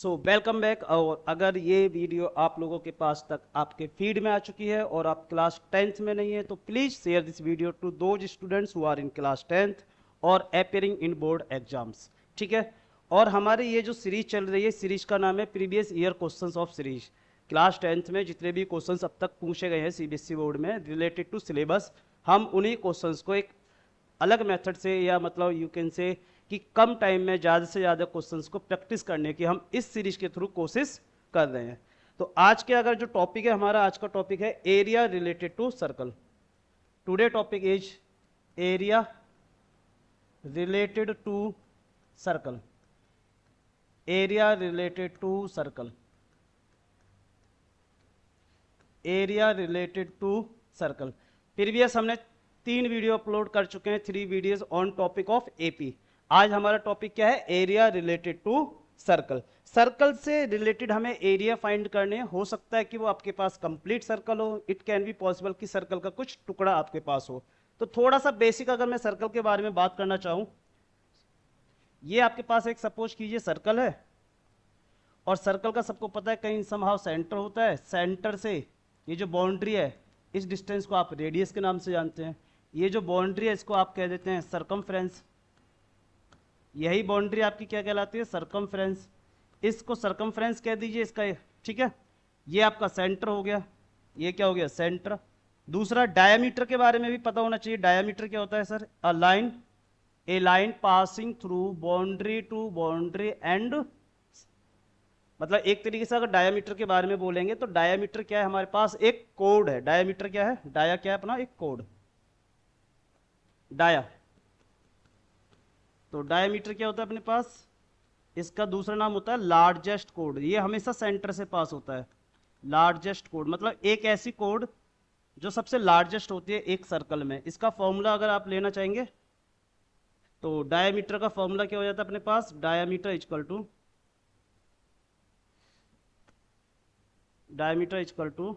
So welcome back. और अगर ये वीडियो आप लोगों के पास तक आपके फीड में आ चुकी है और आप क्लास 10th में नहीं है तो please share this video to those students who are in class 10th और अपेयरिंग इन बोर्ड एग्जाम्स। ठीक है। और हमारी ये जो सीरीज चल रही है, सीरीज का नाम है previous year questions of series. Class 10th में जितने भी क्वेश्चंस अब तक पूछे गए हैं सीबीएसई बोर्ड में रिलेटेड टू सिलेबस, हम उन्हीं क्वेश्चंस को एक अलग मेथड से या मतलब यू कैन से कि कम टाइम में ज़्यादा से ज़्यादा क्वेश्चंस को प्रैक्टिस करने की हम इस सीरीज के थ्रू कोशिश कर रहे हैं। तो आज के अगर जो टॉपिक है, हमारा आज का टॉपिक है area related to circle. Today topic is area related to circle. Area related to circle. Area related to circle. Previous हमने 3 वीडियो अपलोड कर चुके हैं, 3 videos on topic of AP. आज हमारा टॉपिक क्या है? Area related to circle. Circle से related हमें एरिया फाइंड करने हो सकता है कि वो आपके पास कंप्लीट सर्कल हो, इट कैन बी पॉसिबल कि सर्कल का कुछ टुकड़ा आपके पास हो। तो थोड़ा सा बेसिक अगर मैं सर्कल के बारे में बात करना चाहूं, ये आपके पास एक सपोज कीजिए सर्कल है और सर्कल का सबको पता है कहीं समहाउ सेंटर होता है। सेंटर से ये जो बाउंड्री है, इस डिस्टेंस को आप रेडियस के नाम से जानते हैं। ये जो बाउंड्री है इसको आप कह देते हैं सरकमफ्रेंस। यही बाउंड्री आपकी क्या कहलाती है? सरकमफ्रेंस। इसको सरकमफ्रेंस कह दीजिए इसका। ठीक है, ये आपका सेंटर हो गया। ये क्या हो गया? सेंटर। दूसरा डायामीटर के बारे में भी पता होना चाहिए। डायामीटर क्या होता है sir? A line passing through boundary to boundary and, मतलब एक तरीके से अगर डायामीटर के बारे में बोलेंगे तो डायामीटर क्या है? हमारे पास एक कोड है। डायामीटर क्या है? डाया क्या है अपना? एक कोड। डाया, तो डायामीटर क्या होता है अपने पास? इसका दूसरा नाम होता है लार्जेस्ट कोड। ये हमेशा सेंटर से पास होता है। लार्जेस्ट कोड मतलब एक ऐसी कोड जो सबसे लार्जेस्ट होती है एक सर्कल में। इसका फॉर्मूला अगर आप लेना चाहेंगे तो डायामीटर का फॉर्मूला क्या हो जाता है अपने पास? Diameter equal to diameter equal to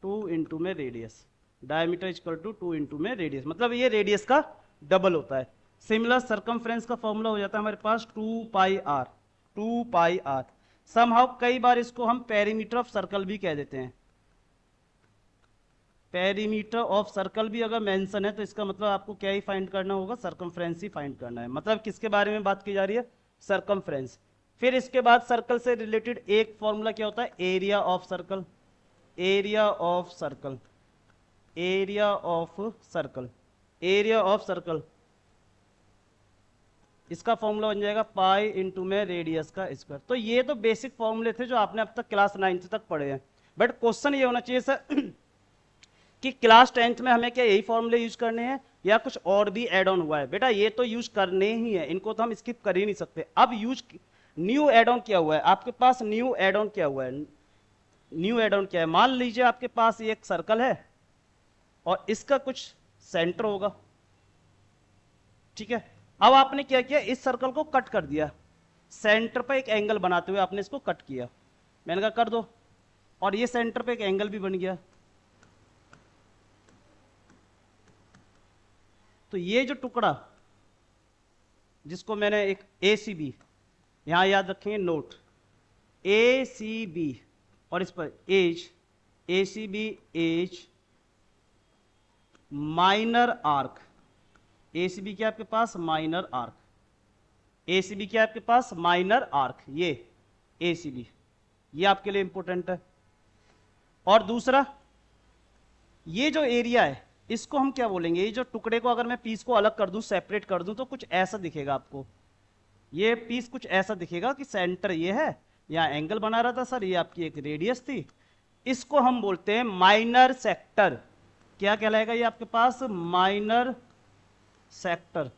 2 into में radius. Diameter equal to 2 into में रेडियस, मतलब ये रेडियस का डबल होता है। सिमिलर सरकमफ्रेंस का फॉर्मूला हो जाता है हमारे पास 2 pi are. 2 pi R. Somehow कई बार इसको हम पेरीमीटर ऑफ सर्कल भी कह देते हैं। पेरीमीटर ऑफ सर्कल भी अगर मेंशन है तो इसका मतलब आपको क्या ही फाइंड करना होगा? सरकमफ्रेंस ही फाइंड करना है। मतलब किसके बारे में बात की जा रही है? सरकमफ्रेंस। फिर इसके बाद सर्कल से रिलेटेड एक फॉर्मूला क्या होता है? Area of circle. Area of circle. Area of circle. Area of circle, इसका फॉर्मूला बन जाएगा पाई इंटू में रेडियस का स्क्वायर। तो ये तो बेसिक फॉर्मूले थे जो आपने अब तक क्लास 9th तक पढ़े हैं। बट क्वेश्चन ये होना चाहिए सर कि क्लास 10th में हमें क्या यही फॉर्मूले यूज करने हैं या कुछ और भी एड ऑन हुआ है? बेटा ये तो यूज करने ही है, इनको तो हम स्किप कर ही नहीं सकते। अब यूज न्यू एड ऑन क्या हुआ है आपके पास? न्यू एड ऑन क्या हुआ है? न्यू एड ऑन क्या है? मान लीजिए आपके पास ये एक सर्कल है और इसका कुछ सेंटर होगा। ठीक है, अब आपने क्या किया? इस सर्कल को कट कर दिया। सेंटर पे एक एंगल बनाते हुए आपने इसको कट किया। मैंने कहा कर दो, और ये सेंटर पे एक एंगल भी बन गया। तो ये जो टुकड़ा जिसको मैंने एक ए सी बी, यहां याद रखेंगे नोट, ए सी बी, और इस पर as, A C B as minor arc. A C B क्या आपके पास? Minor arc. A C B क्या आपके पास? Minor arc. ये ए सी बी, ये आपके लिए इंपॉर्टेंट है। और दूसरा, ये जो एरिया है इसको हम क्या बोलेंगे? ये जो टुकड़े को अगर मैं पीस को अलग कर दूं, सेपरेट कर दूं, तो कुछ ऐसा दिखेगा आपको। ये पीस कुछ ऐसा दिखेगा कि सेंटर ये है, यहां एंगल बना रहा था सर, ये आपकी एक रेडियस थी। इसको हम बोलते हैं माइनर सेक्टर। क्या कहलाएगा ये आपके पास? Minor sector.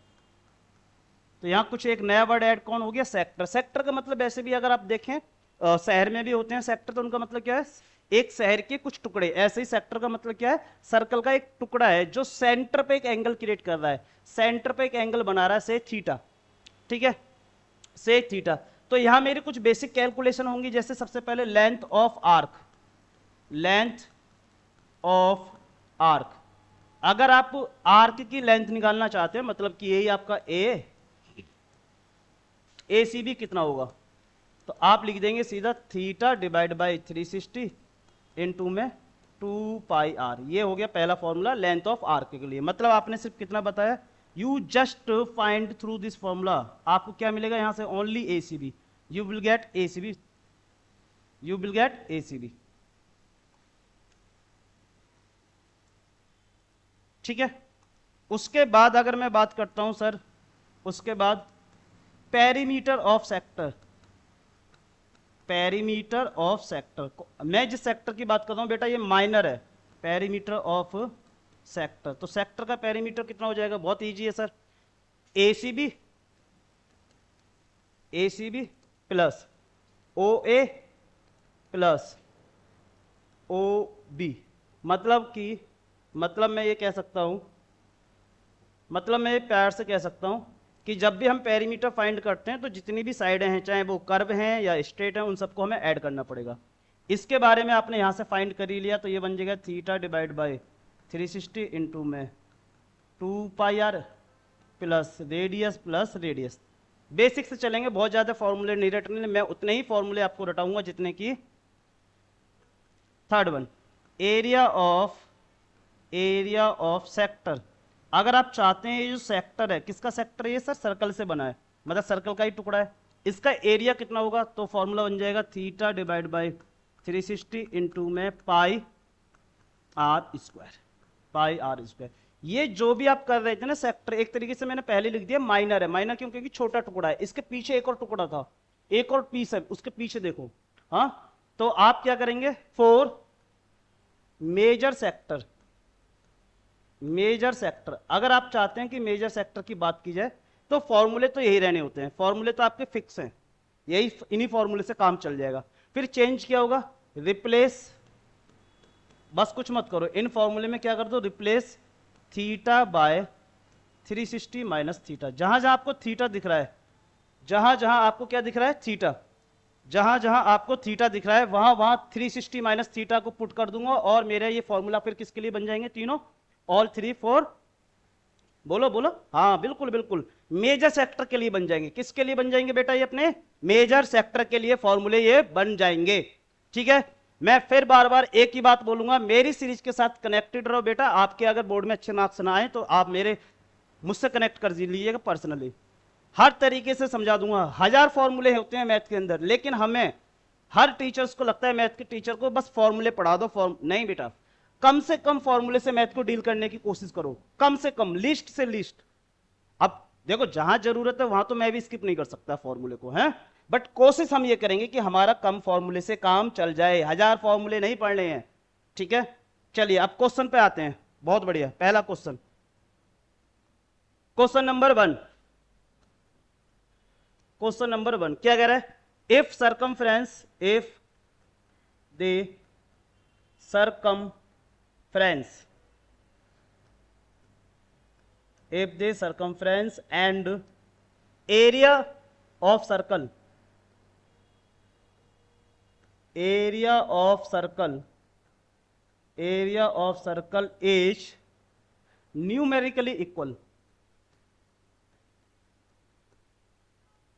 तो यहां कुछ एक नया वर्ड ऐड कौन हो गया? सेक्टर। सेक्टर का मतलब ऐसे भी अगर आप देखें शहर में भी होते हैं सेक्टर, तो उनका मतलब क्या है? एक शहर के कुछ टुकड़े। ऐसे ही सेक्टर का मतलब क्या है? सर्कल का एक टुकड़ा है जो सेंटर पे एक एंगल क्रिएट कर रहा है। सेंटर पे एक एंगल बना रहा है, से थीटा। ठीक है, से थीटा। तो यहां मेरी कुछ बेसिक कैलकुलेशन होंगी, जैसे सबसे पहले length of arc. Length of arc, अगर आप आर्क की लेंथ निकालना चाहते हैं, मतलब कि यही आपका ए सी बी कितना होगा? तो आप लिख देंगे सीधा थीटा डिवाइड बाई 360 इनटू में 2 पाई आर। ये हो गया पहला फॉर्मूला लेंथ ऑफ आर्क के लिए। मतलब आपने सिर्फ कितना बताया, you just find through this formula, आपको क्या मिलेगा यहां से, only A C B. You will get A C B, you will get A C B. ठीक है। उसके बाद अगर मैं बात करता हूं सर, उसके बाद perimeter of sector, perimeter of sector, मैं जिस सेक्टर की बात कर रहा हूं बेटा ये माइनर है, पेरीमीटर ऑफ सेक्टर। तो सेक्टर का पेरीमीटर कितना हो जाएगा, बहुत इजी है sir, ACB, ACB plus O A plus O B. मतलब मैं ये कह सकता हूं, मतलब मैं ये प्यार से कह सकता हूं कि जब भी हम पेरीमीटर फाइंड करते हैं तो जितनी भी साइडें हैं, चाहे वो कर्व हैं या स्ट्रेट हैं, उन सबको हमें ऐड करना पड़ेगा। इसके बारे में आपने यहां से फाइंड कर ही लिया, तो ये बन जाएगा थीटा डिवाइड बाई 360 इंटू में 2 pi are plus radius. Basic से चलेंगे, बहुत ज़्यादा फॉर्मूले नहीं रटने, मैं उतने ही फॉर्मूले आपको रटाऊंगा जितने की। Third one, area of sector. अगर आप चाहते हैं ये जो सेक्टर है, किसका सेक्टर है ये सर, सर्कल से बना है, मतलब सर्कल का ही टुकड़ा है, इसका एरिया कितना होगा, तो फॉर्मूला बन जाएगा थीटा डिवाइड बाई 360 इंटू में pi are square, pi are square. ये जो भी आप कर रहे थे ना सेक्टर, एक तरीके से मैंने पहले लिख दिया माइनर है। माइनर क्यों, क्योंकि छोटा टुकड़ा है, इसके पीछे एक और टुकड़ा था, एक और पीस है उसके पीछे देखो। हाँ, तो आप क्या करेंगे, for major sector, major sector अगर आप चाहते हैं कि मेजर सेक्टर की बात की जाए तो फॉर्मूले तो यही रहने होते हैं, फॉर्मूले तो आपके फिक्स हैं, यही इन्हीं फॉर्मूले से काम चल जाएगा। फिर चेंज क्या होगा, रिप्लेस, बस कुछ मत करो, इन फॉर्मूले में क्या कर दो, replace theta by 360 minus theta. जहां जहां आपको थीटा दिख रहा है, जहां जहां आपको क्या दिख रहा है, थीटा, जहां जहां आपको थीटा दिख रहा है वहां वहां 360 माइनस थीटा को पुट कर दूंगा, और मेरे ये फॉर्मूला फिर किसके लिए बन जाएंगे, तीनों, ऑल थ्री फोर, बोलो बोलो, हाँ बिल्कुल बिल्कुल, मेजर सेक्टर के लिए बन जाएंगे। किसके लिए बन जाएंगे बेटा, ये अपने मेजर सेक्टर के लिए फॉर्मूले ये बन जाएंगे। ठीक है, मैं फिर बार बार एक ही बात बोलूंगा, मेरी सीरीज के साथ कनेक्टेड रहो बेटा। आपके अगर बोर्ड में अच्छे मार्क्स ना आए तो आप मेरे मुझसे कनेक्ट कर लीजिएगा पर्सनली, हर तरीके से समझा दूंगा। 1000 फॉर्मूले होते हैं मैथ के अंदर, लेकिन हमें हर टीचर्स को लगता है मैथ के टीचर को बस फॉर्मूले पढ़ा दो, नहीं बेटा, कम से कम फॉर्मूले से मैथ को डील करने की कोशिश करो, कम से कम, लिस्ट से लिस्ट। अब देखो जहां जरूरत है वहां तो मैं भी स्किप नहीं कर सकता फॉर्मूले को, है, बट कोशिश हम ये करेंगे कि हमारा कम फॉर्मूले से काम चल जाए, 1000 फॉर्मूले नहीं पढ़ने हैं। ठीक है, चलिए अब क्वेश्चन पे आते हैं। बहुत बढ़िया, पहला question, question number 1, question number 1 क्या कह रहा है, if circumference, if they circumference, if the circumference and area of circle, area of circle, area of circle is numerically equal,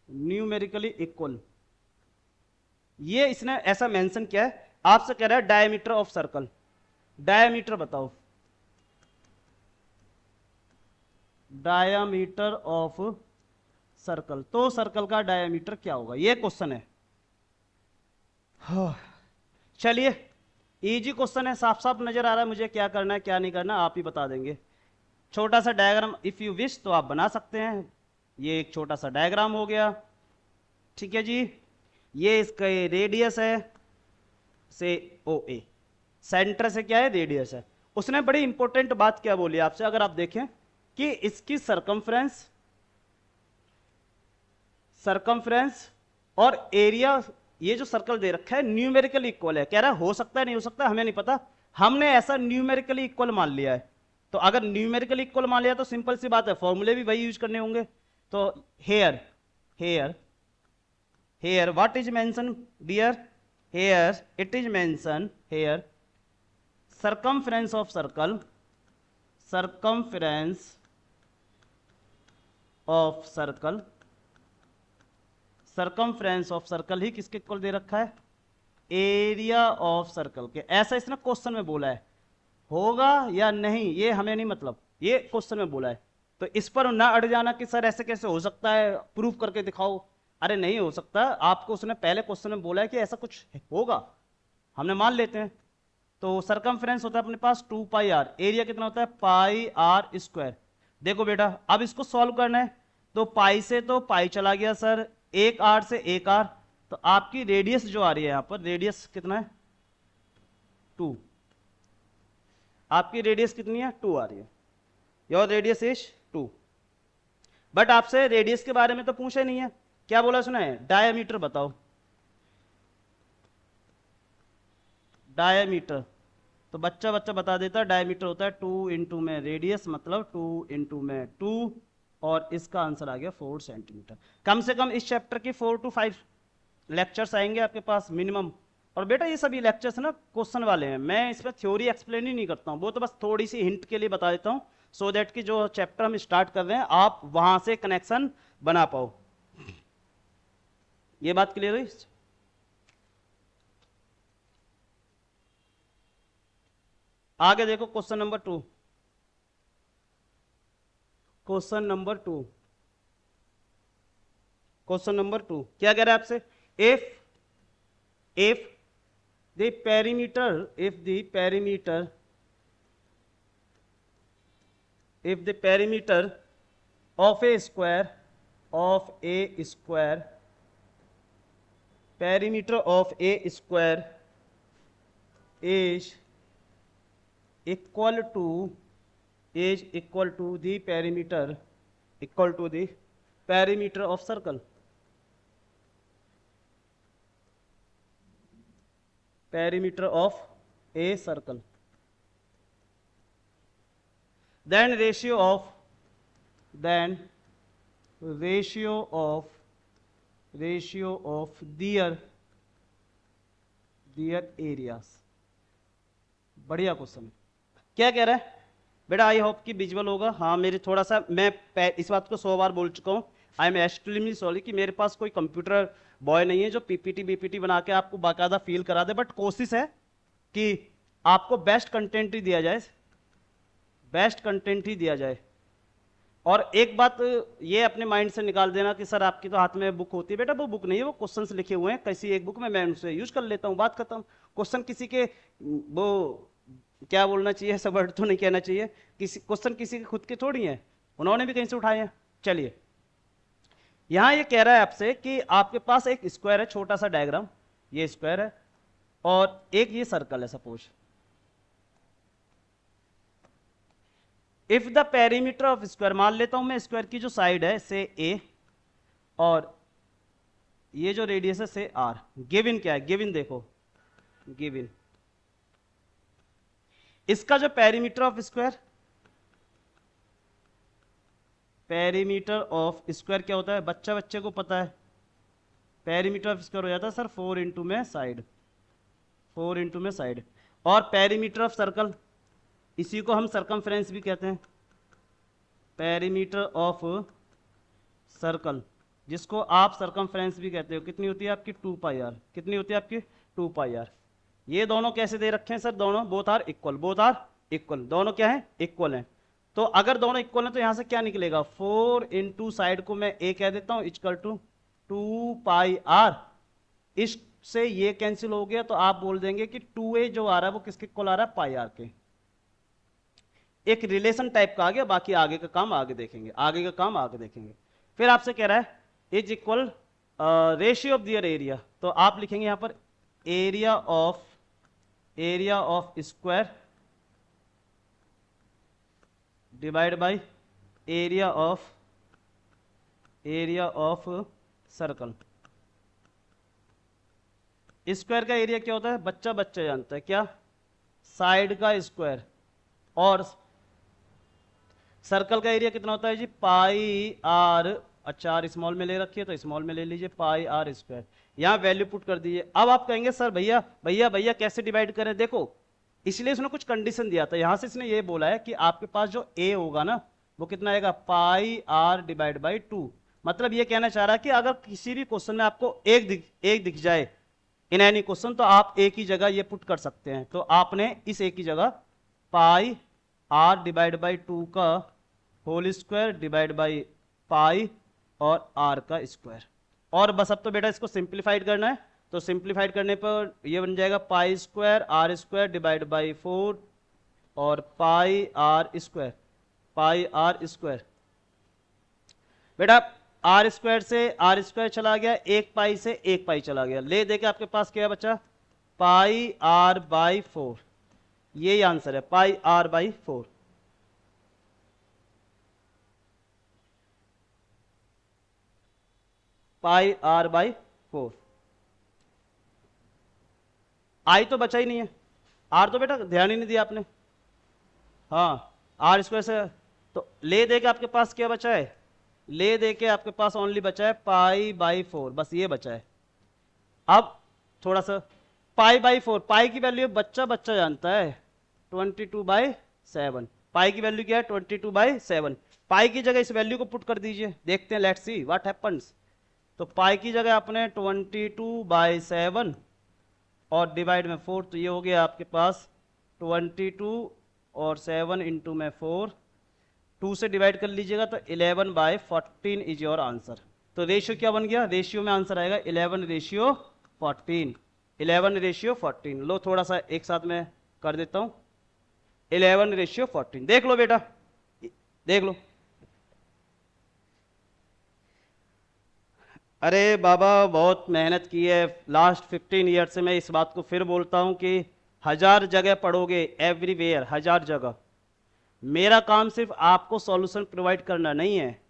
numerically equal. ये इसने ऐसा मेंशन किया है, आपसे कह रहा है डायमीटर ऑफ सर्कल, डायमीटर बताओ, डायमीटर ऑफ सर्कल, तो सर्कल का डायमीटर क्या होगा, ये क्वेश्चन है। चलिए इजी क्वेश्चन है, साफ साफ नजर आ रहा है मुझे क्या करना है क्या नहीं करना, आप ही बता देंगे। छोटा सा डायग्राम इफ यू विश तो आप बना सकते हैं, ये एक छोटा सा डायग्राम हो गया। ठीक है जी, ये इसका रेडियस है से ओ ए, सेंटर से क्या है, रेडियस है। उसने बड़ी इंपॉर्टेंट बात क्या बोली आपसे, अगर आप देखें कि इसकी सरकमफ्रेंस, सरकमफ्रेंस और एरिया, ये जो सर्कल दे रखा है न्यूमेरिकली इक्वल है। कह रहा है हो सकता है नहीं हो सकता हमें नहीं पता, हमने ऐसा न्यूमेरिकली इक्वल मान लिया है। तो अगर न्यूमेरिकली इक्वल मान लिया तो सिंपल सी बात है, फॉर्मूले भी वही यूज करने होंगे। तो here here here what is mention dear, here it is mention, here circumference of circle, circumference of circle, circumference of circle ही किसके इक्वल दे रखा है, एरिया ऑफ सर्कल के। ऐसा इसने क्वेश्चन में बोला है, होगा या नहीं ये हमें नहीं मतलब, ये क्वेश्चन में बोला है। तो इस पर ना अड़ जाना कि सर ऐसे कैसे हो सकता है, प्रूफ करके दिखाओ। अरे नहीं हो सकता, आपको उसने पहले क्वेश्चन में बोला है कि ऐसा कुछ होगा, हमने मान लेते हैं। तो सरकमफ्रेंस होता है अपने पास 2 पाई आर, एरिया कितना होता है पाई आर स्क्वायर। देखो बेटा अब इसको सॉल्व करना है, तो पाई से तो पाई चला गया सर, एक आर से एक आर, तो आपकी रेडियस जो आ रही है यहां पर, रेडियस कितना है 2, आपकी रेडियस कितनी है 2 आ रही है, योर रेडियस इज 2। बट आपसे रेडियस के बारे में तो पूछा नहीं है, क्या बोला सुना है, डायमीटर बताओ, डायमीटर। तो बच्चा बता देता है डायमीटर होता है 2 इंटू में रेडियस, मतलब 2 इंटू में 2, और इसका आंसर आ गया 4 सेंटीमीटर। कम से कम इस चैप्टर की 4 to 5 लेक्चर्स आएंगे आपके पास मिनिमम। और बेटा ये सभी लेक्चर्स ना क्वेश्चन वाले हैं, मैं इसमें थ्योरी एक्सप्लेन ही नहीं करता हूँ, वो तो बस थोड़ी सी हिंट के लिए बता देता हूँ, सो दैट कि जो चैप्टर हम स्टार्ट कर रहे हैं आप वहां से कनेक्शन बना पाओ। ये बात क्लियर हुई। आगे देखो question number 2, question number 2, question number 2 क्या कह रहा है आपसे, if the perimeter if the perimeter of a square perimeter of a square is equal to the perimeter of circle, perimeter of a circle, then ratio of their areas। बढ़िया question है। क्या कह रहा है बेटा, आई होप कि visual होगा। हाँ मेरे थोड़ा सा, मैं इस बात को 100 बार बोल चुका हूँ, आई एम एक्सट्रीमली सॉरी कि मेरे पास कोई कंप्यूटर बॉय नहीं है जो पीपीटी बीपीटी बना के आपको बाकायदा फील करा दे, बट कोशिश है कि आपको बेस्ट कंटेंट ही दिया जाए, बेस्ट कंटेंट ही दिया जाए। और एक बात ये अपने माइंड से निकाल देना कि सर आपकी तो हाथ में बुक होती है, बेटा वो बुक नहीं है, वो क्वेश्चंस लिखे हुए हैं किसी एक बुक में, मैं उनसे यूज कर लेता हूँ, बात खत्म। क्वेश्चन किसी के वो क्या बोलना चाहिए, ऐसा वर्ड तो नहीं कहना चाहिए, किसी क्वेश्चन किसी के खुद के थोड़ी हैं, उन्होंने भी कहीं से उठाए हैं। चलिए यहां ये कह रहा है आपसे कि आपके पास एक स्क्वायर है, छोटा सा डायग्राम, ये स्क्वायर है और एक ये सर्कल है suppose. If the perimeter of square, मान लेता हूं मैं स्क्वायर की जो साइड है से ए और ये जो रेडियस है से आर, गिवन क्या है, गिवन देखो, गिवन इसका जो perimeter of square, perimeter of square क्या होता है, बच्चे को पता है, पेरीमीटर ऑफ स्क्वायर हो जाता है सर 4 इंटू में साइड, 4 इंटू में साइड। और पेरीमीटर ऑफ सर्कल, इसी को हम सर्कमफ्रेंस भी कहते हैं, पेरीमीटर ऑफ सर्कल जिसको आप सर्कमफ्रेंस भी कहते हो, कितनी होती है आपकी 2 पाई आर, कितनी होती है आपकी 2 पाई आर। ये दोनों कैसे दे रखे हैं सर, दोनों बोथ आर इक्वल, दोनों क्या है इक्वल हैं। तो अगर दोनों इक्वल हैं तो यहां से क्या निकलेगा, 4 इंटू साइड को मैं ए कह देता हूं, इक्वल टू 2 पाई आर, इससे ये कैंसिल हो गया, तो आप बोल देंगे कि 2a जो आ रहा है वो किसके इक्वल आ रहा है, पाई आर के। एक रिलेशन टाइप का आ गया, बाकी आगे का काम आगे देखेंगे, फिर आपसे कह रहा है is equal ratio of their area, तो आप लिखेंगे यहां पर area of square divide by area of circle. Square का एरिया क्या होता है, बच्चा जानता है क्या, साइड का स्क्वायर, और सर्कल का एरिया कितना होता है जी, पाई आर, अच्छा आर स्मॉल में ले रखिए तो स्मॉल में ले लीजिए, पाई आर स्क्वायर, यहां वैल्यू पुट कर दीजिए। अब आप कहेंगे सर भैया कैसे डिवाइड करें, देखो इसलिए इसने कुछ कंडीशन दिया था, यहां से इसने ये बोला है कि आपके पास जो ए होगा ना वो कितना आएगा, पाई आर डिवाइड बाई 2, मतलब ये कहना चाह रहा है कि अगर किसी भी क्वेश्चन में आपको एक दिख जाए इन एनी क्वेश्चन, तो आप एक ही जगह ये पुट कर सकते हैं। तो आपने इस एक ही जगह पाई आर डिवाइड बाई 2 का whole square divide by pi और आर का स्क्वायर। और बस अब तो बेटा इसको सिंप्लीफाइड करना है, तो सिंप्लीफाइड करने पर ये बन जाएगा pi square R square divide by 4 और पाई आर स्क्वायर। बेटा आर स्क्वायर से आर स्क्वायर चला गया, एक पाई से एक पाई चला गया, ले दे के आपके पास क्या बचा, पाई आर बाई 4। यही आंसर है, pi R by 4। Pi R by 4। आई तो बचा ही नहीं है, आर तो बेटा ध्यान ही नहीं दिया आपने। हाँ, आर स्क्वायर से तो ले दे के आपके पास क्या बचा है, ले दे के आपके पास ओनली बचा है पाई बाई 4, बस ये बचा है। अब थोड़ा सा पाई बाई 4, पाई की वैल्यू बच्चा बच्चा जानता है 22/7। पाई की वैल्यू क्या है 22/7। पाई की जगह इस वैल्यू को पुट कर दीजिए, देखते हैं, लेट्स सी व्हाट हैपेंस। तो पाई की जगह आपने 22/7 और डिवाइड में 4, तो ये हो गया आपके पास 22 और 7 इंटू में 4, 2 से डिवाइड कर लीजिएगा तो 11/14 इज योर आंसर। तो रेशियो क्या बन गया, रेशियो में आंसर आएगा 11/14। 11/14। लो थोड़ा सा एक साथ में कर देता हूं, 11/14। देख लो बेटा, देख लो। अरे बाबा बहुत मेहनत की है, लास्ट 15 ईयर से मैं इस बात को फिर बोलता हूं कि 1000 जगह पढ़ोगे, एवरीवेयर 1000 जगह। मेरा काम सिर्फ आपको सॉल्यूशन प्रोवाइड करना नहीं है।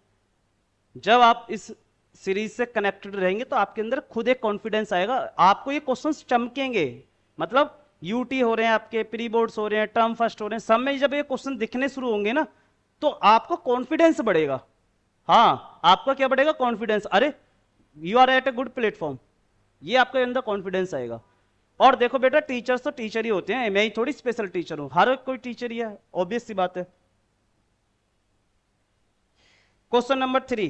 जब आप इस सीरीज से कनेक्टेड रहेंगे तो आपके अंदर खुद एक कॉन्फिडेंस आएगा, आपको ये क्वेश्चंस चमकेंगे। मतलब यूटी हो रहे हैं आपके, प्री बोर्ड्स हो रहे हैं, टर्म फर्स्ट हो रहे हैं, सब में जब ये क्वेश्चन दिखने शुरू होंगे ना तो आपको कॉन्फिडेंस बढ़ेगा। हाँ, आपका क्या बढ़ेगा, कॉन्फिडेंस। अरे you are at a good platform, ये आपके अंदर कॉन्फिडेंस आएगा। और देखो बेटा, टीचर्स तो टीचर ही होते हैं, मैं ही थोड़ी स्पेशल टीचर हूं, हर कोई टीचर ही है, ऑब्वियस सी बात है। Question number 3,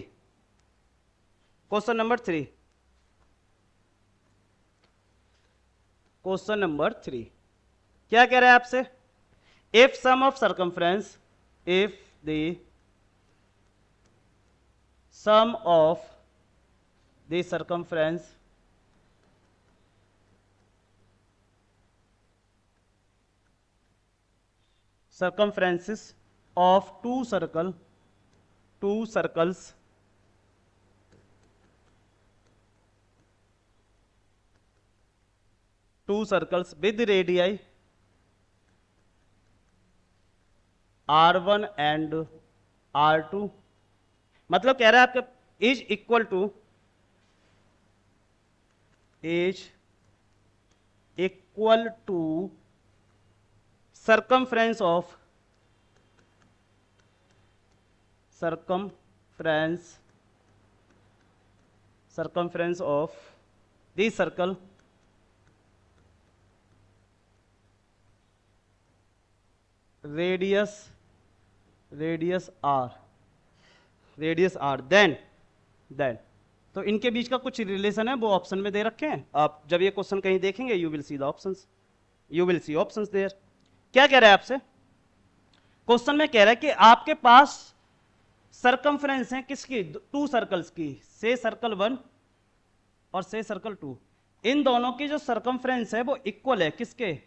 question number 3, question number 3 क्या कह रहा है आपसे, if sum of circumference, if the sum of the circumference circumferences of two circles with radii r1 and r2, मतलब कह रहा है आपके is equal to circumference of the circle radius r, then तो इनके बीच का कुछ रिलेशन है, वो ऑप्शन में दे रखे हैं। आप जब ये क्वेश्चन कहीं देखेंगे you will see the options, you will see options there. क्या कह रहा है आपसे, क्वेश्चन में कह रहा है कि आपके पास सरकमफ्रेंस है किसकी, 2 सर्कल्स की, से सर्कल 1 और से सर्कल 2। इन दोनों की जो सरकमफ्रेंस है वो इक्वल है किसके,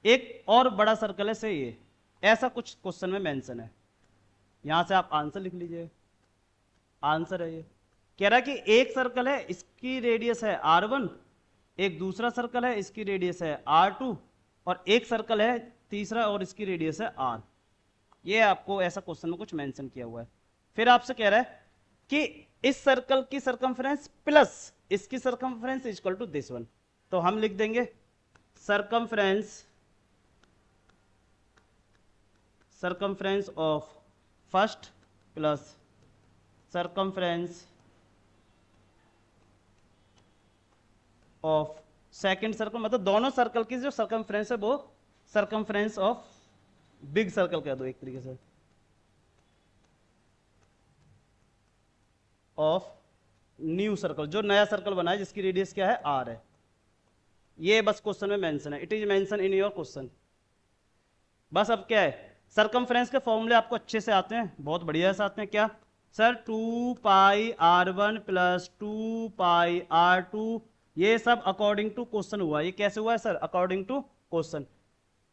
एक और बड़ा सर्कल है से ये, ऐसा कुछ क्वेश्चन में मेंशन है। यहां से आप आंसर लिख लीजिए, आंसर है ये। कह रहा है कि एक सर्कल है इसकी रेडियस है r1, एक दूसरा सर्कल है इसकी रेडियस है r2, और एक सर्कल है तीसरा और इसकी रेडियस है r। ये आपको ऐसा क्वेश्चन में कुछ मेंशन किया हुआ है। फिर आपसे कह रहा है कि इस सर्कल की सरकमफ्रेंस प्लस इसकी circumference equal to this one, तो हम लिख देंगे circumference of first plus circumference of second circle, मतलब दोनों सर्कल की जो सरकमफ्रेंस है वो सरकमफ्रेंस ऑफ बिग सर्कल कह दो एक तरीके से। ऑफ न्यू सर्कल, जो नया सर्कल बना है जिसकी रेडियस क्या है आर है। ये बस क्वेश्चन में मेंशन है, it is mention in your question. बस अब क्या है, सरकमफ्रेंस के फॉर्मूले आपको अच्छे से आते हैं, बहुत बढ़िया से आते हैं। क्या सर, 2πr1 प्लस 2πr2, ये सब अकॉर्डिंग टू क्वेश्चन हुआ। ये कैसे हुआ है सर? According to question.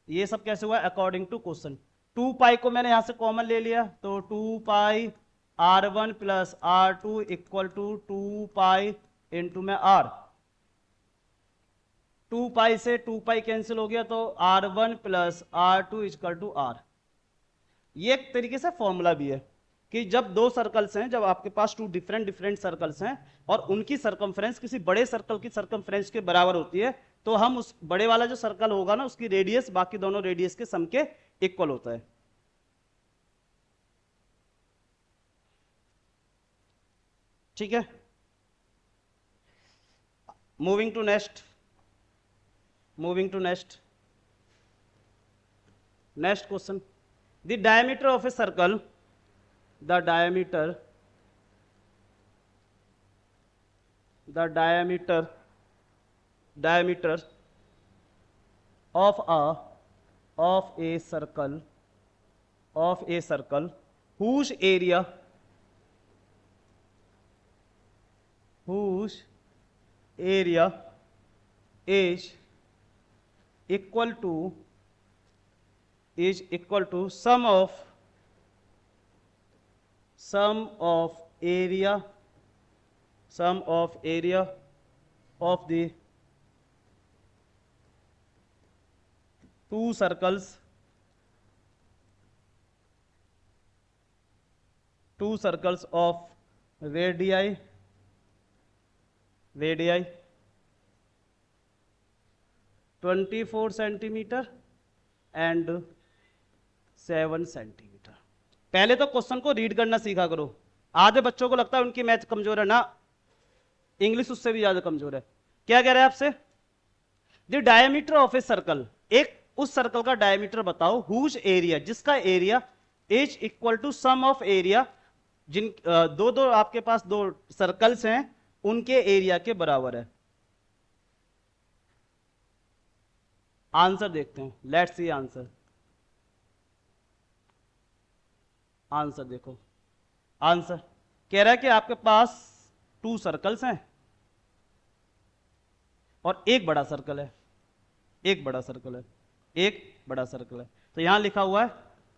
ये सब कैसे हुआ है? According to question. 2π को मैंने यहां से कॉमन ले लिया, तो 2πr1 plus r2 equal to 2π into में r। 2π से 2π कैंसिल हो गया, तो r1 plus r2 equal to r। ये एक तरीके से फॉर्मूला भी है कि जब दो सर्कल्स हैं, जब आपके पास टू डिफरेंट डिफरेंट सर्कल्स हैं और उनकी सरकमफ्रेंस किसी बड़े सर्कल की सरकमफ्रेंस के बराबर होती है, तो हम उस बड़े वाला जो सर्कल होगा ना, उसकी रेडियस बाकी दोनों रेडियस के सम के इक्वल होता है। ठीक है, moving to next, moving to next question. The diameter of a circle, the diameter of a circle whose area is equal to sum of area of the two circles of radii 24 centimetre and 7 centimetre. पहले तो question को read करना सीखा करो। आधे बच्चों को लगता है उनकी मैथ कमजोर है ना, इंग्लिश उससे भी ज्यादा कमजोर है। क्या कह रहे हैं आपसे? The diameter of a circle, एक उस सर्कल का डायमीटर बताओ, हुज एरिया, जिसका area is equal to sum of area, जिन दो आपके पास दो सर्कल्स हैं उनके एरिया के बराबर है। आंसर देखते हैं, लेट्स सी आंसर। आंसर देखो, आंसर कह रहा है कि आपके पास टू सर्कल्स हैं और एक बड़ा सर्कल है, एक बड़ा सर्कल है। तो यहां लिखा हुआ है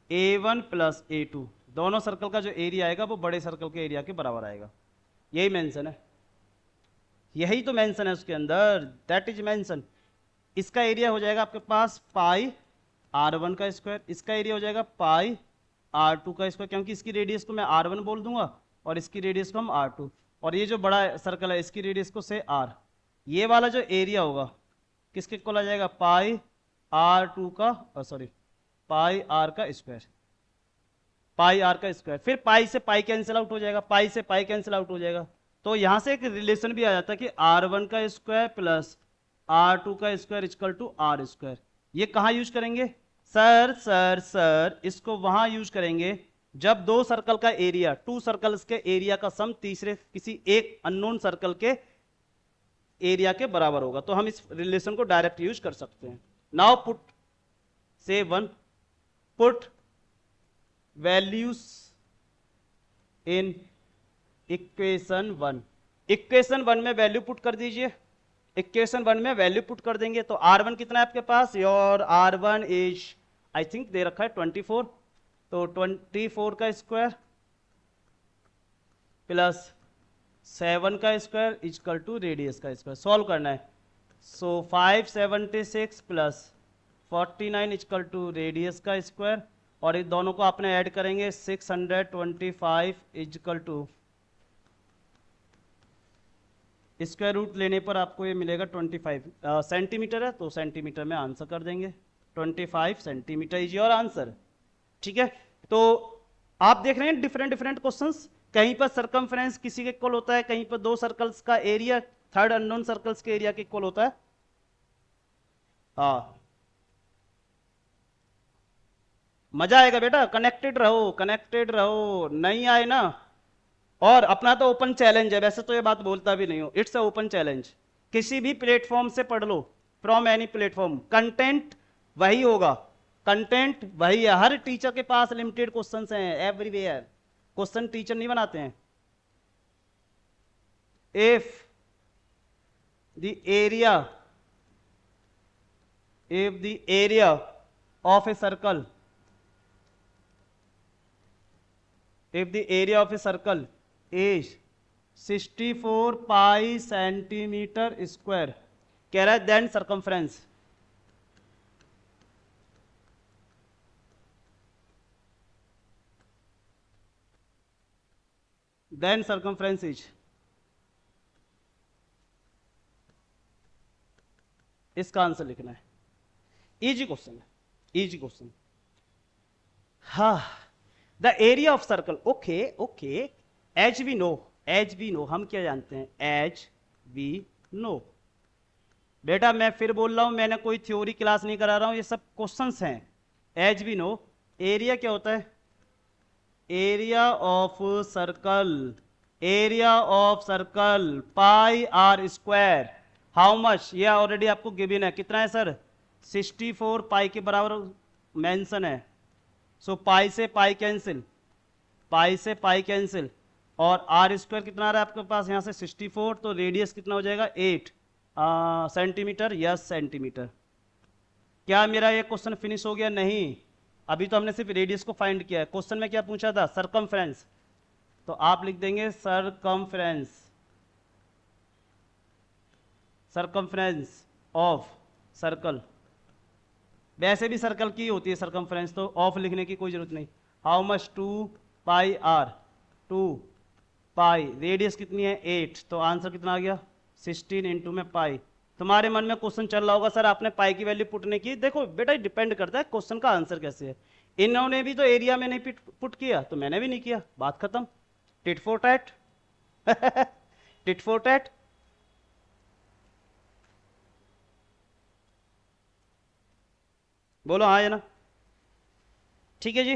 A1 प्लस A2, दोनों सर्कल का जो एरिया आएगा वो बड़े सर्कल के एरिया के बराबर आएगा। यही मेंशन है, यही तो मेंशन है उसके अंदर, दैट इज मेंशन। इसका एरिया हो जाएगा आपके पास पाई R1 का स्क्वायर, इसका एरिया हो जाएगा पाई R2 का स्क्वायर, क्योंकि इसकी रेडियस को मैं R1 बोल दूंगा और इसकी रेडियस को हम R2, और ये जो बड़ा सर्कल है इसकी रेडियस को से R। ये वाला जो एरिया होगा किसके इक्वल आ जाएगा? पाई R2 का पाई R का स्क्वायर, पाई R का स्क्वायर। फिर पाई से पाई कैंसिल आउट हो जाएगा, पाई से पाई कैंसिल आउट हो जाएगा, तो यहां से एक रिलेशन भी आ जाता है कि R1 का स्क्वायर प्लस R2 का square equal to R square. ये कहां यूज करेंगे? सर इसको वहां यूज करेंगे जब दो सर्कल का एरिया, टू सर्कल्स के एरिया का सम तीसरे किसी एक अननोन सर्कल के एरिया के बराबर होगा, तो हम इस रिलेशन को डायरेक्ट यूज कर सकते हैं। नाउ पुट से 1, put values in equation 1। Equation 1 में वैल्यू पुट कर दीजिए, इक्वेशन 1 में वैल्यू पुट कर देंगे तो R1 कितना है आपके पास? Your R1 is, I think दे रखा है 24, तो 24 का स्क्वायर प्लस 7 का स्क्वायर इक्वल टू रेडियस का स्क्वायर। सॉल्व करना है, सो 576 प्लस 49 इक्वल टू रेडियस का स्क्वायर, और इन दोनों को आपने ऐड करेंगे 625 इक्वल टू स्क्वायर रूट लेने पर आपको ये मिलेगा 25 सेंटीमीटर है, तो सेंटीमीटर में आंसर कर देंगे। 25 सेंटीमीटर इज योर आंसर। ठीक है, तो आप देख रहे हैं डिफरेंट डिफरेंट क्वेश्चंस, कहीं पर सरकमफ्रेंस किसी के इक्वल होता है, कहीं पर दो सर्कल्स का एरिया थर्ड अननोन सर्कल्स के एरिया के इक्वल होता है। हाँ, मजा आएगा बेटा, कनेक्टेड रहो, नहीं आए ना और अपना तो ओपन चैलेंज है, वैसे तो ये बात बोलता भी नहीं हूं, इट्स अ ओपन चैलेंज। किसी भी प्लेटफॉर्म से पढ़ लो, फ्रॉम एनी प्लेटफॉर्म, कंटेंट वही होगा, कंटेंट वही है। हर टीचर के पास लिमिटेड क्वेश्चंस हैं एवरीवेयर, क्वेश्चन टीचर नहीं बनाते हैं। If the area, if the area of a circle, if the area of a circle is 64 pi centimetre square, कह रहा है then circumference, then circumference is, इसका आंसर लिखना है। इजी क्वेश्चन है, इजी क्वेश्चन। हाँ, the area of circle, okay okay, as we know, as we know, हम क्या जानते हैं, एज वी नो। बेटा मैं फिर बोल रहा हूं, मैंने कोई थ्योरी क्लास नहीं करा रहा हूं, ये सब क्वेश्चंस हैं। एज वी नो, एरिया क्या होता है, area of circle, area of circle pi are square, how much, ये ऑलरेडी आपको गिवन है, कितना है सर, 64 पाई के बराबर मेंशन है। सो पाई से पाई कैंसिल, पाई से पाई कैंसिल, और आर स्क्वायर कितना आ रहा है आपके पास यहाँ से 64, तो रेडियस कितना हो जाएगा 8 सेंटीमीटर, यस सेंटीमीटर। क्या मेरा ये क्वेश्चन फिनिश हो गया, नहीं, अभी तो हमने सिर्फ रेडियस को फाइंड किया है। क्वेश्चन में क्या पूछा था, सरकमफ्रेंस, तो आप लिख देंगे सरकमफ्रेंस, सरकमफ्रेंस ऑफ सर्कल, वैसे भी सर्कल की होती है सरकमफ्रेंस, तो ऑफ लिखने की कोई जरूरत नहीं। How much, 2 pi are, 2 pi, radius कितनी है 8, तो आंसर कितना आ गया 16 इंटू में पाई। तुम्हारे मन में क्वेश्चन चल रहा होगा सर आपने पाई की वैल्यू पुट नहीं की, देखो बेटा डिपेंड करता है क्वेश्चन का आंसर कैसे है। इन्होंने भी तो एरिया में नहीं पुट किया, तो मैंने भी नहीं किया, बात खत्म, tit for tat. Tit for tat. बोलो हाँ या ना, ठीक है जी।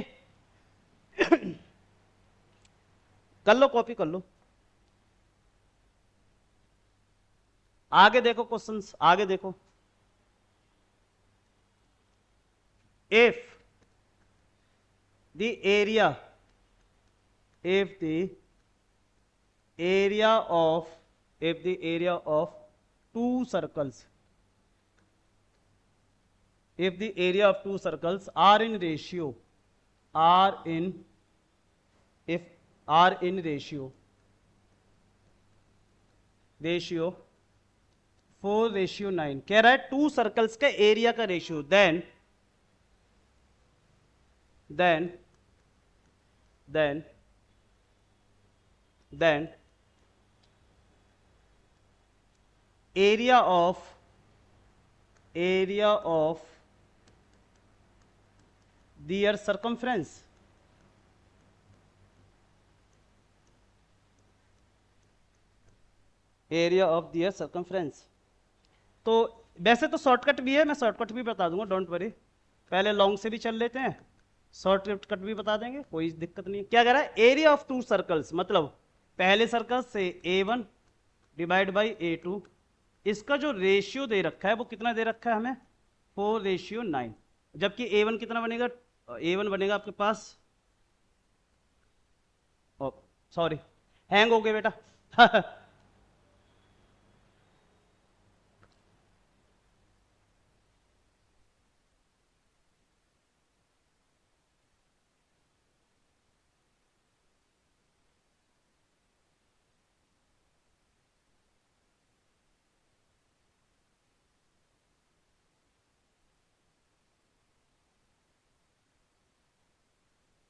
कर लो, कॉपी कर लो, आगे देखो क्वेश्चंस, आगे देखो। If the area, if the area of, if the area of two circles, if the area of two circles are in ratio, are in, if are in ratio, ratio 4:9, कह रहा है two circles के area का ratio, then area of their circumference, area of their circumference. तो वैसे तो shortcut भी है, मैं शॉर्टकट भी बता दूंगा, डोंट वरी, पहले लॉन्ग से भी चल लेते हैं, शॉर्टकट भी बता देंगे, कोई दिक्कत नहीं है। क्या कह रहा है, एरिया ऑफ टू सर्कल्स, मतलब पहले सर्कल से A1 डिवाइड बाई A2, इसका जो रेशियो दे रखा है वो कितना दे रखा है हमें, 4:9, जबकि A1 कितना बनेगा, A1 बनेगा आपके पास, सॉरी हैंग हो गया बेटा।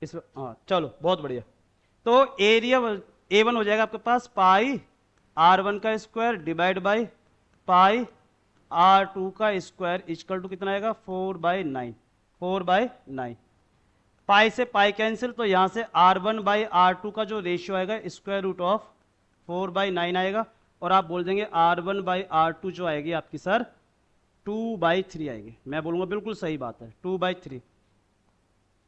इस हाँ चलो बहुत बढ़िया। तो एरिया A1 हो जाएगा आपके पास पाई R1 का square divide by pi R2 का स्क्वायर इक्वल टू कितना आएगा 4/9, 4/9। पाई से पाई कैंसिल, तो यहां से R1 बाई R2 का जो रेशियो आएगा स्क्वायर रूट ऑफ 4/9 आएगा, और आप बोल देंगे R1 बाई R2 जो आएगी आपकी सर 2/3 आएगी। मैं बोलूंगा बिल्कुल सही बात है, 2/3।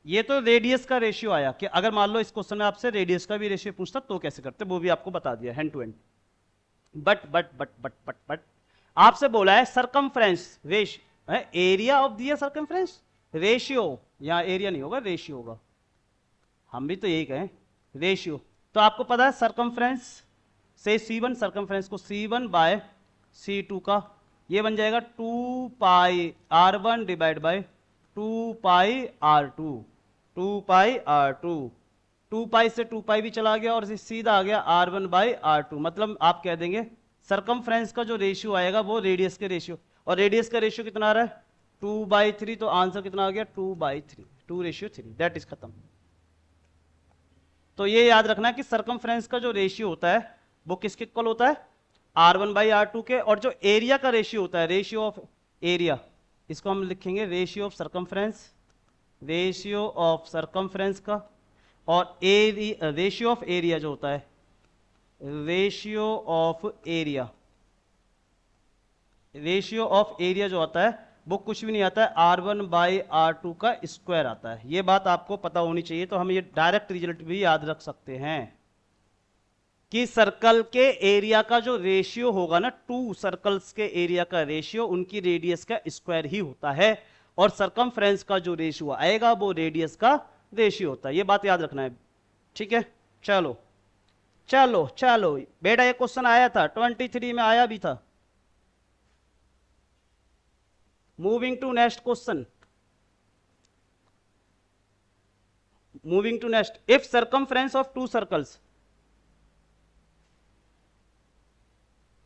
ये तो रेडियस का रेशियो आया कि अगर मान लो इस क्वेश्चन में आपसे रेडियस का भी रेशियो पूछता तो कैसे करते, वो भी आपको बता दिया हैंड टू हैंड। बट आपसे बोला है सरकमफ्रेंस रेशियो, एरिया ऑफ दिया सरकमफ्रेंस रेशियो, यहां एरिया नहीं होगा रेशियो होगा, हम भी तो यही कहें रेशियो। तो आपको पता है सरकमफ्रेंस से C1, सरकमफ्रेंस को C1 बाय C2 का, ये बन जाएगा 2 पाई R1 divide by 2 pi R2, 2 pi R2, 2 पाई से 2 पाई भी चला गया और सीधा आ गया R1 बाई R2। मतलब आप कह देंगे सरकमफ्रेंस का जो रेशियो आएगा वो रेडियस के रेशियो, और रेडियस का रेशियो कितना आ रहा है 2/3, तो आंसर कितना आ गया 2/3, 2:3, दैट इज खत्म। तो ये याद रखना है कि सरकमफ्रेंस का जो रेशियो होता है वो किसके इक्वल होता है R1 बाई R2 के, और जो एरिया का रेशियो होता है रेशियो ऑफ एरिया, इसको हम लिखेंगे ratio of circumference, ratio of circumference का, और रेशियो ऑफ एरिया जो होता है ratio of area, ratio of area जो आता है वो कुछ भी नहीं आता है R1 बाई R2 का स्क्वायर आता है। ये बात आपको पता होनी चाहिए, तो हम ये डायरेक्ट रिजल्ट भी याद रख सकते हैं कि सर्कल के एरिया का जो रेशियो होगा ना, 2 सर्कल्स के एरिया का रेशियो उनकी रेडियस का स्क्वायर ही होता है, और सरकमफ्रेंस का जो रेशियो आएगा वो रेडियस का रेशियो होता है। ये बात याद रखना है, ठीक है। चलो चलो चलो बेटा, ये क्वेश्चन आया था 23 में आया भी था। Moving to next question, moving to next, if circumference of two circles,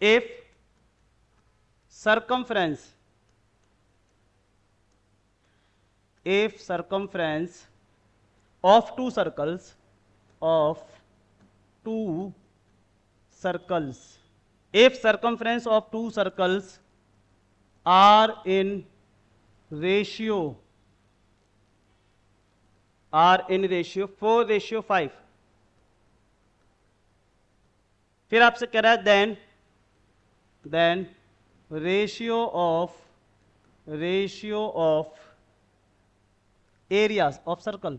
if circumference, if circumference of two circles, of two circles, if circumference of two circles are in ratio, are in ratio 4:5, फिर आपसे कह रहा है then ratio of areas of circle,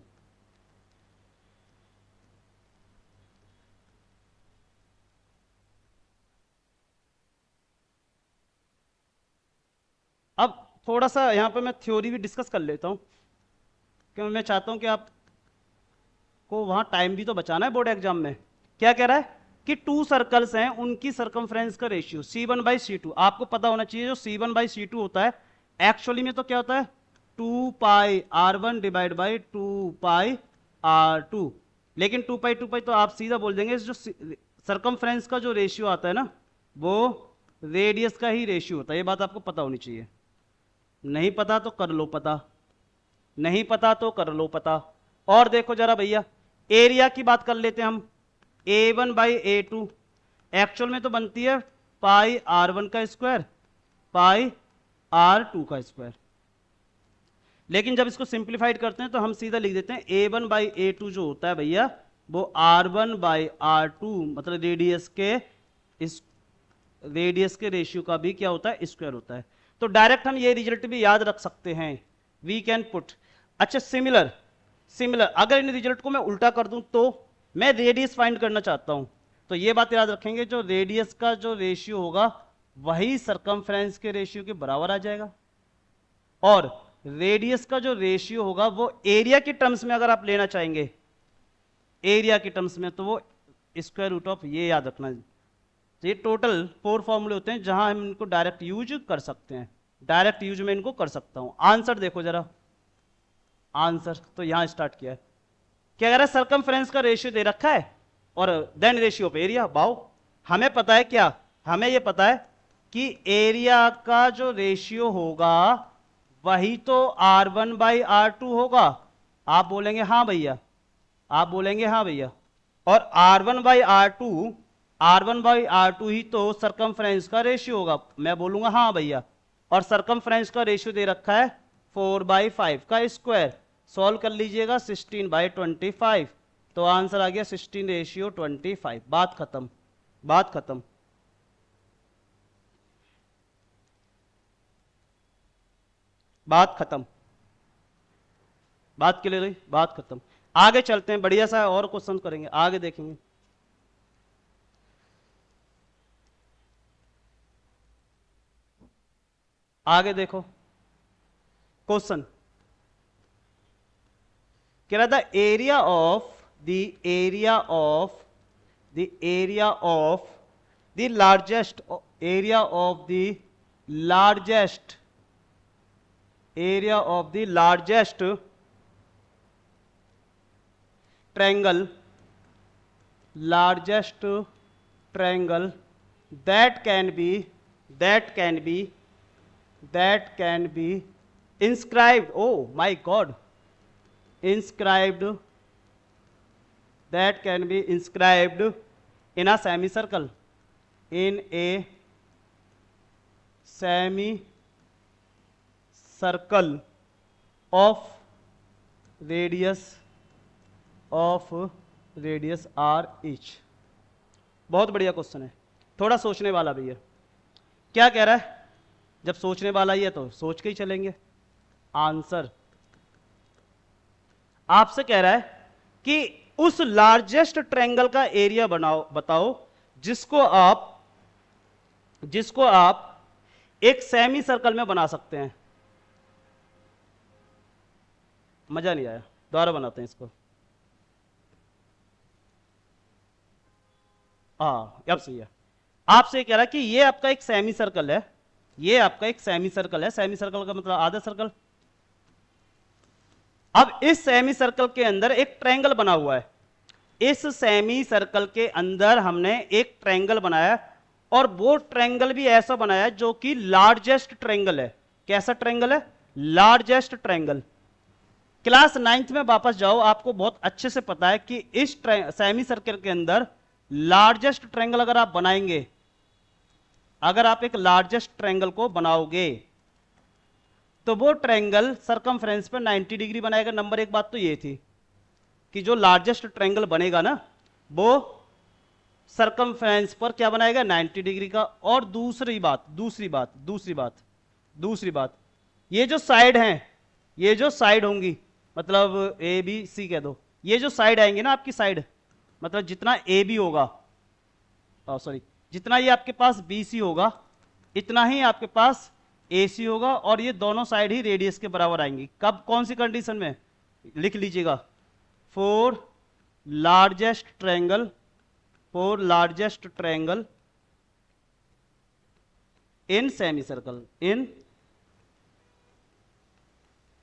अब थोड़ा सा यहां पे मैं थ्योरी भी डिस्कस कर लेता हूं, क्योंकि मैं चाहता हूं कि आप को वहां टाइम भी तो बचाना है बोर्ड एग्जाम में। क्या कह रहा है कि 2 सर्कल्स हैं, उनकी सरकमफ्रेंस का रेशियो C1 बाई C2, आपको पता होना चाहिए जो C1 बाई C2 होता है एक्चुअली में तो क्या होता है 2 पाई R1 divide by 2 pi R2, लेकिन 2 पाई 2 पाई तो आप सीधा बोल देंगे जो सरकमफ्रेंस का जो रेशियो आता है ना वो रेडियस का ही रेशियो होता है। ये बात आपको पता होनी चाहिए, नहीं पता तो कर लो पता, नहीं पता तो कर लो पता। और देखो जरा भैया, एरिया की बात कर लेते हैं हम, A1 बाई A2 एक्चुअल में तो बनती है पाई R1 का स्क्वायर पाई R2 का स्क्वायर, लेकिन जब इसको सिंप्लीफाइड करते हैं तो हम सीधा लिख देते हैं A1 बाई A2 जो होता है भैया वो R1 बाई R2, मतलब रेडियस के रेशियो का भी क्या होता है स्क्वायर होता है। तो डायरेक्ट हम ये रिजल्ट भी याद रख सकते हैं, वी कैन पुट। अच्छा सिमिलर अगर इन रिजल्ट को मैं उल्टा कर दूं तो मैं रेडियस फाइंड करना चाहता हूं, तो ये बात याद रखेंगे जो रेडियस का जो रेशियो होगा वही सरकमफ्रेंस के रेशियो के बराबर आ जाएगा, और रेडियस का जो रेशियो होगा वो एरिया की टर्म्स में अगर आप लेना चाहेंगे, एरिया की टर्म्स में, तो वो स्क्वायर रूट ऑफ, ये याद रखना। तो ये टोटल 4 फॉर्मूले होते हैं जहां हम इनको डायरेक्ट यूज कर सकते हैं, डायरेक्ट यूज में इनको कर सकता हूं। आंसर देखो जरा, आंसर तो यहां स्टार्ट किया है, क्या कह रहा है सरकमफ्रेंस का रेशियो दे रखा है और देन रेशियो ऑफ एरिया। बाओ हमें पता है क्या, हमें यह पता है कि एरिया का जो रेशियो होगा वही तो R1 बाई R2 होगा। आप बोलेंगे हाँ भैया, आप बोलेंगे हाँ भैया, और R1 बाई R2 ही तो सरकमफ्रेंस का रेशियो होगा। मैं बोलूंगा हाँ भैया, और सरकमफ्रेंस का रेशियो दे रखा है 4/5 का स्क्वायर, सॉल्व कर लीजिएगा 16/25, तो आंसर आ गया 16:25। बात खत्म, बात खत्म। बात खत्म, बात क्लियर हुई, बात खत्म। आगे चलते हैं, बढ़िया सा और क्वेश्चन करेंगे, आगे देखेंगे। आगे देखो क्वेश्चन कह रहा था area of the area of the area of the largest area of the largest area of the largest triangle largest triangle that can be that can be that can be inscribed, oh my god, inscribed, that can be inscribed in a semicircle, in a semicircle of radius r each। बहुत बढ़िया question है, थोड़ा सोचने वाला भी है। क्या कह रहा है, जब सोचने वाला ही है तो सोच के ही चलेंगे। आंसर आपसे कह रहा है कि उस लार्जेस्ट ट्रायंगल का एरिया बताओ जिसको आप एक सेमी सर्कल में बना सकते हैं। मजा नहीं आया, दोबारा बनाते हैं इसको। हाँ अब सही है। आपसे कह रहा है कि ये आपका एक सेमी सर्कल है, ये आपका एक सेमी सर्कल है। सेमी सर्कल का मतलब आधा सर्कल। अब इस सेमी सर्कल के अंदर एक ट्रायंगल बना हुआ है। इस सेमी सर्कल के अंदर हमने एक ट्रायंगल बनाया और वो ट्रायंगल भी ऐसा बनाया जो कि लार्जेस्ट ट्रायंगल है। कैसा ट्रायंगल है? Largest triangle. क्लास 9th में वापस जाओ, आपको बहुत अच्छे से पता है कि इस सेमी सर्कल के अंदर लार्जेस्ट ट्रायंगल अगर आप बनाएंगे, अगर आप एक लार्जेस्ट ट्रायंगल को बनाओगे तो वो ट्रायंगल सरकमफ्रेंस पे 90 डिग्री बनाएगा। नंबर एक बात तो ये थी कि जो लार्जेस्ट ट्रायंगल बनेगा ना वो सरकमफ्रेंस पर क्या बनाएगा? 90 डिग्री का। और दूसरी बात, ये जो साइड हैं, ये जो साइड होंगी, मतलब ए बी सी कह दो, ये जो साइड आएंगे ना आपकी साइड, मतलब जितना ए बी होगा, सॉरी, जितना ये आपके पास बी सी होगा इतना ही आपके पास ए सी होगा, और ये दोनों साइड ही रेडियस के बराबर आएंगी। कब? कौन सी कंडीशन में? लिख लीजिएगा, for largest triangle in semi circle.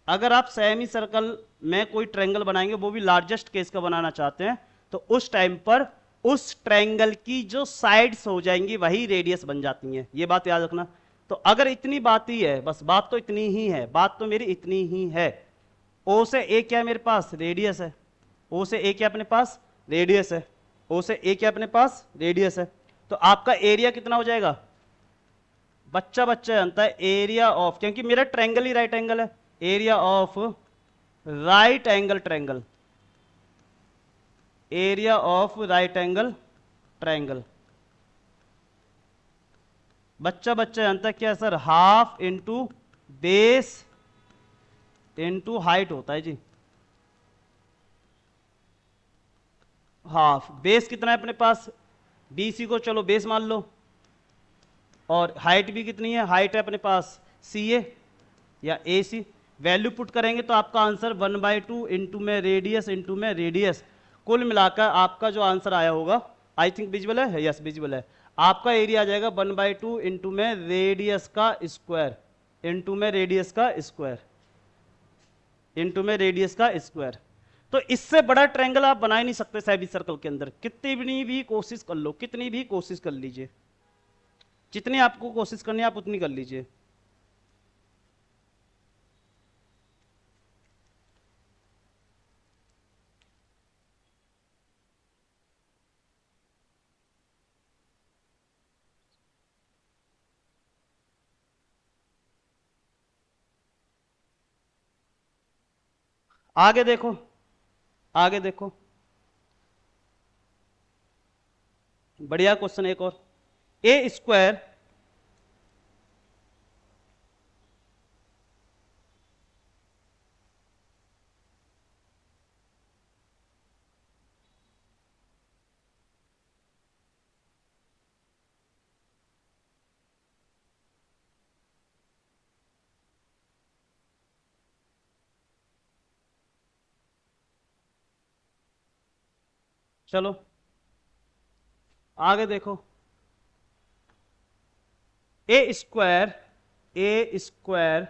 अगर आप सेमी सर्कल में कोई ट्रायंगल बनाएंगे, वो भी लार्जेस्ट केस का बनाना चाहते हैं, तो उस टाइम पर उस ट्रायंगल की जो साइड्स हो जाएंगी वही रेडियस बन जाती हैं। ये बात याद रखना। तो अगर इतनी बात ही है, बस बात तो इतनी ही है, बात तो मेरी इतनी ही है। ओ से ए क्या है मेरे पास? रेडियस है। ओ से ए क्या अपने पास? रेडियस है। ओ से ए क्या अपने पास? रेडियस है। तो आपका एरिया कितना हो जाएगा? बच्चा जानता है एरिया ऑफ, क्योंकि मेरा ट्रायंगल ही राइट एंगल है, area of right angle triangle, area of right angle triangle. बच्चा जानता है क्या sir? Half into base into height होता है जी। हाफ, बेस कितना है अपने पास? बीसी को चलो बेस मान लो, और हाइट भी कितनी है? हाइट है अपने पास सी ए या ए सी। वैल्यू पुट करेंगे तो आपका आंसर 1/2 इंटू में रेडियस इंटू में रेडियस, कुल मिलाकर आपका जो आंसर आया होगा, आई थिंक विजिबल है, यस विजिबल है, आपका एरिया आ जाएगा 1/2 इंटू में रेडियस का स्क्वायर इंटू में रेडियस का स्क्वायर इंटू में रेडियस का स्क्वायर। तो इससे बड़ा ट्रायंगल आप बना ही नहीं सकते सेमी सर्कल के अंदर, कितनी भी कोशिश कर लो, कितनी भी कोशिश कर लीजिए, जितनी आपको कोशिश करनी है आप उतनी कर लीजिए। आगे देखो, आगे देखो, बढ़िया क्वेश्चन एक और। ए स्क्वायर चलो आगे देखो, A square A square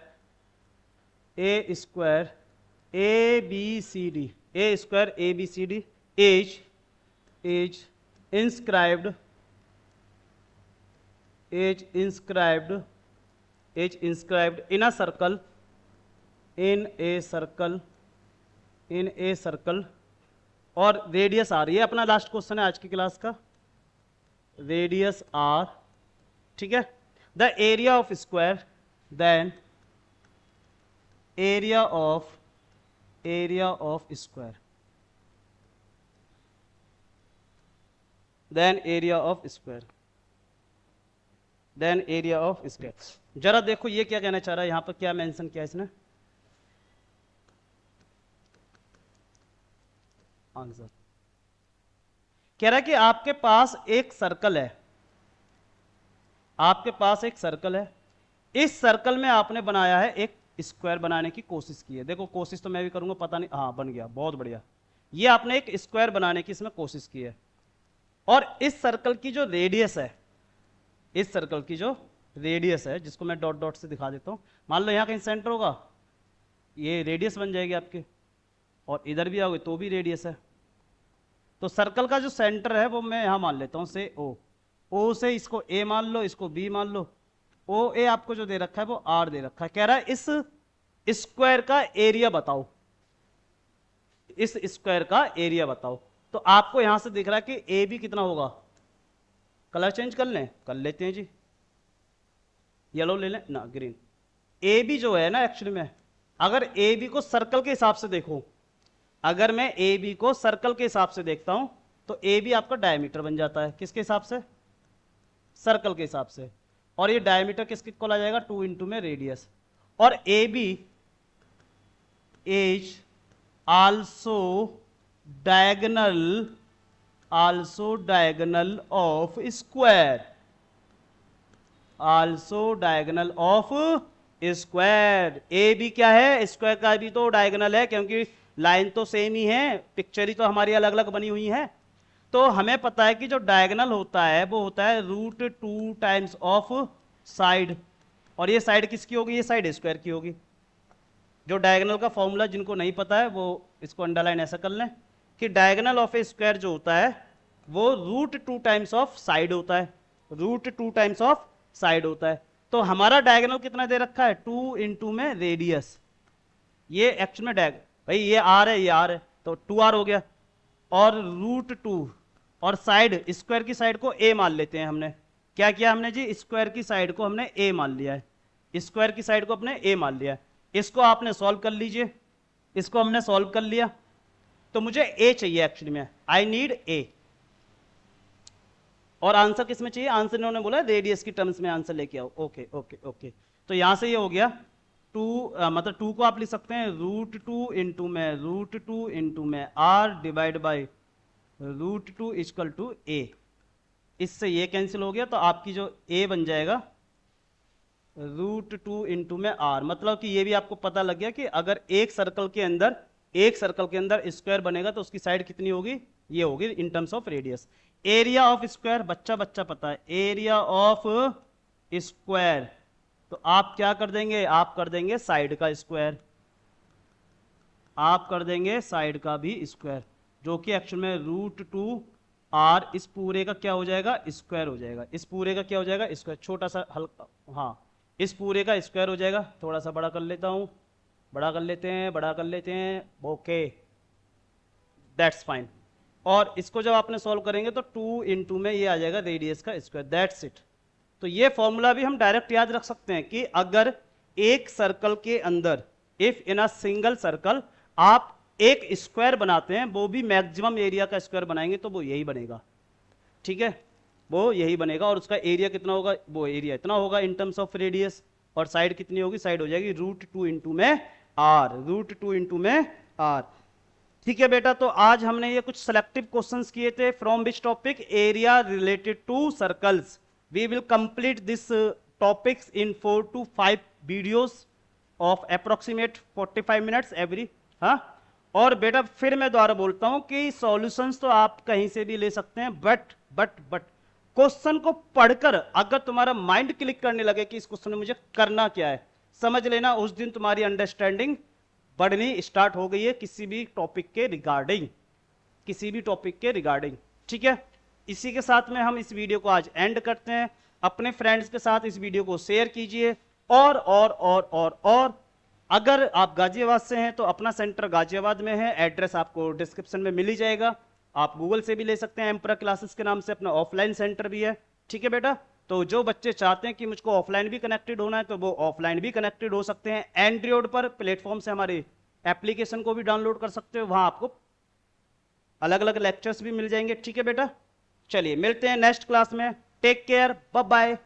A B C D, A square A B C D is inscribed in a circle और रेडियस आर, ये अपना लास्ट क्वेश्चन है आज की क्लास का, रेडियस आर, ठीक है। The area of square, then area of square, then area of square, then area of square. जरा देखो ये क्या कहना चाह रहा है, यहां पर क्या मेंशन किया इसने, आंसर कह रहा है कि आपके पास एक सर्कल है, आपके पास एक सर्कल है, इस सर्कल में आपने बनाया है एक स्क्वायर बनाने की कोशिश की है। देखो कोशिश तो मैं भी करूंगा, पता नहीं, हाँ बन गया, बहुत बढ़िया। ये आपने एक स्क्वायर बनाने की इसमें कोशिश की है, और इस सर्कल की जो रेडियस है, इस सर्कल की जो रेडियस है, जिसको मैं डॉट डॉट से दिखा देता हूं, मान लो यहां कहीं सेंटर होगा, ये रेडियस बन जाएगी आपके, और इधर भी आओगे तो भी रेडियस है। तो सर्कल का जो सेंटर है वो मैं यहां मान लेता हूं से ओ से इसको ए मान लो, इसको बी मान लो, ओ ए आपको जो दे रखा है वो आर दे रखा है। कह रहा है इस स्क्वायर का एरिया बताओ, इस स्क्वायर का एरिया बताओ। तो आपको यहां से दिख रहा है कि ए बी कितना होगा, कलर चेंज कर लेते हैं जी, येलो ले लें ना, ग्रीन। ए बी जो है ना, एक्चुअली में अगर ए बी को सर्कल के हिसाब से देखो, अगर मैं ए बी को सर्कल के हिसाब से देखता हूं तो ए बी आपका डायमीटर बन जाता है, किसके हिसाब से, सर्कल के हिसाब से, और ये डायमीटर किसके इक्वल आ जाएगा, 2 इंटू में रेडियस। और A B is also diagonal of square, also diagonal of square. A B क्या है, स्क्वायर का भी तो डायगोनल है, क्योंकि लाइन तो सेम ही है, पिक्चर ही तो हमारी अलग अलग बनी हुई है। तो हमें पता है कि जो डायगोनल होता है वो होता है √2 टाइम्स ऑफ साइड, और ये साइड किसकी होगी, ये साइड स्क्वायर की होगी। जो डायगोनल का फॉर्मूला जिनको नहीं पता है वो इसको अंडरलाइन ऐसा कर लें कि डायगोनल ऑफ ए स्क्वायर जो होता है वो √2 टाइम्स ऑफ साइड होता है, √2 टाइम्स ऑफ साइड होता है। तो हमारा डायगोनल कितना दे रखा है, 2 इंटू में रेडियस, ये एक्चुअल में भाई ये आर है, ये आर है, तो 2r हो गया, और √2, और साइड स्क्वायर की साइड को a मान लेते हैं। हमने क्या किया, हमने जी स्क्वायर की साइड को हमने a मान लिया है, स्क्वायर की साइड को अपने a मान लिया है। इसको आपने सॉल्व कर लीजिए, इसको हमने सॉल्व कर लिया, तो मुझे a चाहिए, एक्चुअली में आई नीड a, और आंसर किस में चाहिए, आंसर इन्होंने बोला रेडियस की टर्म्स में आंसर लेके आओ। ओके ओके ओके, तो यहां से ये हो गया 2, मतलब 2 को आप लिख सकते हैं √2 इंटू में r divide by √2 equal to a, इससे ये कैंसिल हो गया, तो आपकी जो a बन जाएगा √2 इंटू में r। मतलब कि ये भी आपको पता लग गया कि अगर एक सर्कल के अंदर स्क्वायर बनेगा तो उसकी साइड कितनी होगी, ये होगी in terms of radius. Area of square बच्चा पता है, एरिया ऑफ स्क्वायर, तो आप क्या कर देंगे, आप कर देंगे साइड का स्क्वायर, आप कर देंगे साइड का भी स्क्वायर, जो कि एक्चुअल में √2 r, इस पूरे का क्या हो जाएगा, स्क्वायर हो जाएगा, इस पूरे का क्या हो जाएगा, स्क्वायर, छोटा सा हल्का, हाँ इस पूरे का स्क्वायर हो जाएगा। थोड़ा सा बड़ा कर लेता हूं, बड़ा कर लेते हैं, ओके दैट्स फाइन। और इसको जब आपने सॉल्व करेंगे तो 2 इंटू में ये आ जाएगा रेडियस का स्क्वायर, दैट्स इट। तो ये फॉर्मूला भी हम डायरेक्ट याद रख सकते हैं कि अगर एक सर्कल के अंदर, if in a single circle आप एक स्क्वायर बनाते हैं, वो भी मैक्सिमम एरिया का स्क्वायर बनाएंगे तो वो यही बनेगा, ठीक है, वो यही बनेगा। और उसका एरिया कितना होगा, वो एरिया इतना होगा इन टर्म्स ऑफ रेडियस, और साइड कितनी होगी, साइड हो जाएगी √2 इंटू में r, √2 इंटू में r। ठीक है बेटा, तो आज हमने ये कुछ सेलेक्टिव क्वेश्चंस किए थे from which topic, area related to circles. We will complete this topics in 4 to 5 videos of approximate 45 minutes every, हाँ। और बेटा फिर मैं दोबारा बोलता हूं कि सॉल्यूशंस तो आप कहीं से भी ले सकते हैं, बट क्वेश्चन को पढ़कर अगर तुम्हारा माइंड क्लिक करने लगे कि इस क्वेश्चन में मुझे करना क्या है, समझ लेना उस दिन तुम्हारी अंडरस्टैंडिंग बढ़नी स्टार्ट हो गई है किसी भी टॉपिक के रिगार्डिंग, किसी भी टॉपिक के रिगार्डिंग। ठीक है, इसी के साथ में हम इस वीडियो को आज एंड करते हैं। अपने फ्रेंड्स के साथ इस वीडियो को शेयर कीजिए। और अगर आप गाजियाबाद से हैं तो अपना सेंटर गाजियाबाद में है, एड्रेस आपको डिस्क्रिप्शन में मिल ही जाएगा। आप गूगल से भी ले सकते हैं, एम्परा क्लासेस के नाम से अपना ऑफलाइन सेंटर भी है। ठीक है बेटा, तो जो बच्चे चाहते हैं कि मुझको ऑफलाइन भी कनेक्टेड होना है तो वो ऑफलाइन भी कनेक्टेड हो सकते हैं। एंड्रॉइड पर प्लेटफॉर्म से हमारे एप्लीकेशन को भी डाउनलोड कर सकते हो, वहां आपको अलग अलग लेक्चर्स भी मिल जाएंगे। ठीक है बेटा, चलिए मिलते हैं नेक्स्ट क्लास में। Take care, bye bye.